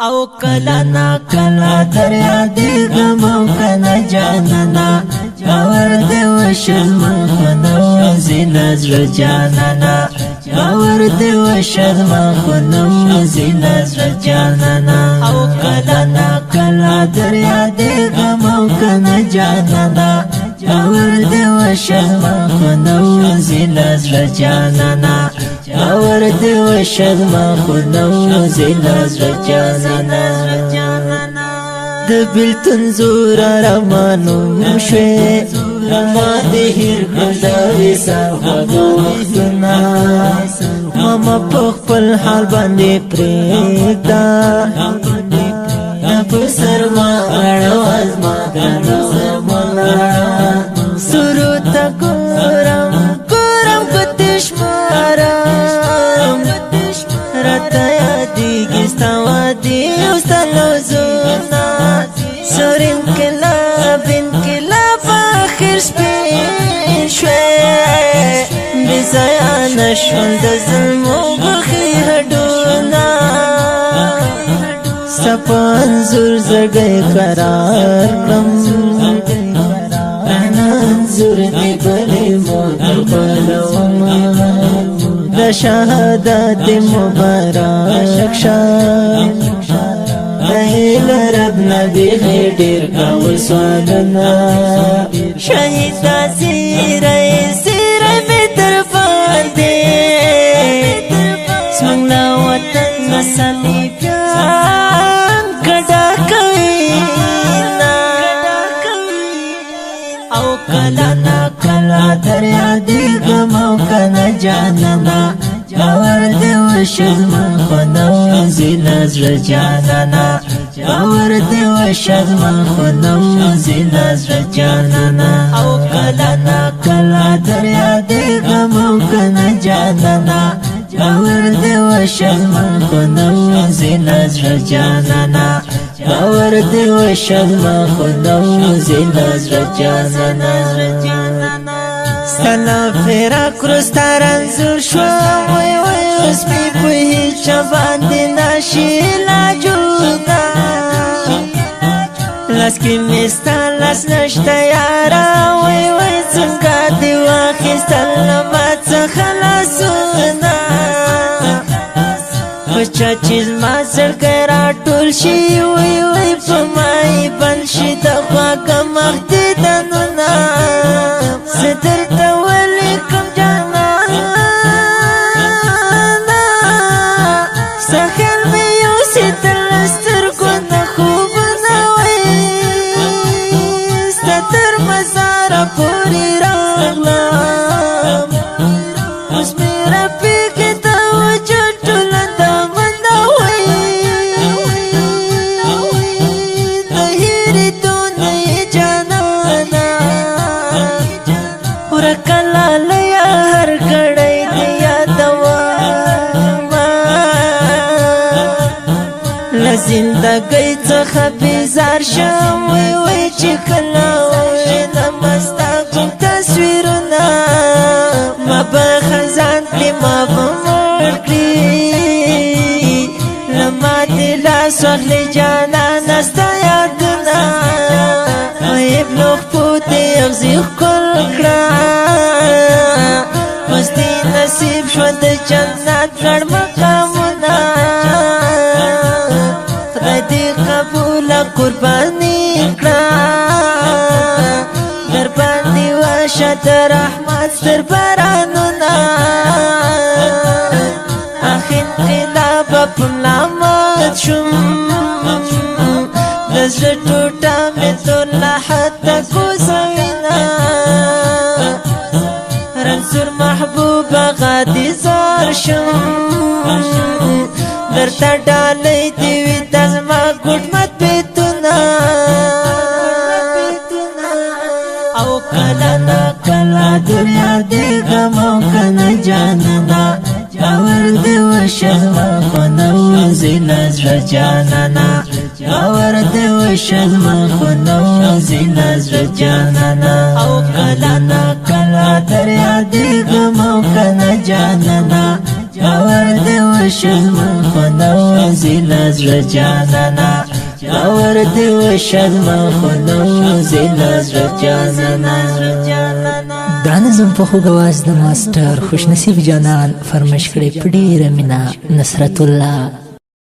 او کلا نا کلا در یادی غمو کنا جانانا باور دی وشل مخنو زینا زر جانانا باور دی وشل مخنو زینا زر جانانا او کلا نا کلا در یادی غمو کنا جانانا باور دی وشل مخنو زینا زر جانانا باور دی وشل مخنو زینا زر جانانا د بلتن زور رمانو شوی ما دهیر کنداوی سرخدوستنا ماما پخپل حال باندې پریکتا نفسر ما اڑواز ما کنو مولا سروتا کورم کتش مارم رتا یادی گستا وادی استلو زونا سور انقلاب آخر سپین شوی بزایان شول د ظلمو بخی هډونا سپان زور زړګی قرار کړم انځور دی بلې مو خپلوما د شهادت مبارک شه ایل رب نبی خیدیر کول سوالنا شهید زیره بیتر فاندی سمنا وطن مسلی پیان کدا کوینا او کلا نا کلا دریا دی غمو کنا جانانا باور دی وشل مخنو زینا زر جانانا باور دی وشل مخنو زینا زر جانانا او کلا نا کلا دریا دی غمو کنا جانانا باور دی وشل مخنو زینا زر جانانا باور دی وشل مخنو زینا زر جانانا سلا فیرا کرستا رنزور شو وی وی اسمی پوی چباندی ناشی لاجودا لس کی مستا لس نشتا یارا وی وی سنگا دی واخستا لمات سخلاسونا کچا چیز ما سرکرا ټول شي وی وی پمای بنشي دخوا کمختی دنونا ستر تولیکم جانانا سخل میو ستر لستر کن خوب نوی ستر مزارا پوری راغلام اس میرا پیکتا وجہ ٹولندا مندوی تهیری تو نئی جانانا ورکلا لیا هر کڑی دیا دواما لزندگی څخه بیزار شم وی وی چې کلا وی نمستا کوم تصویرونه ما به خزان دی ما بمرکلی لما دی لاس وخلی جانا نستا یادنا وی بلوخ پوتی اغزی کل کړه مستی نصیب شو د جنت ګړ مقامونه خدای دې قبول قرباني کړه در باندې واشه د رحمت ستر بارانونه اخر انقلاب په ملامت شوم د زړه ټوټه مې توله حتی کوزوینه رنسور محبوب غادي زار شم درته ډالۍ دي وي د زما ګوټمت بیتونه او کله نا کله دنیا دی غمو کنه جانانا باور دی وشل مخنو زینا زر جانانا باور دی وشل مخنو زینا زر جانانا او کله نا کله دریا دی غمو کنه جانانا باور دې وشل ما خونوزي لزړه جانانا باور دې وشل ما خونوزي لزړه جانانا دا نظم په خوږ اواز د ماسټر خوشنصیب جانان فرمایش کړی په ډېره مینه نصرت الله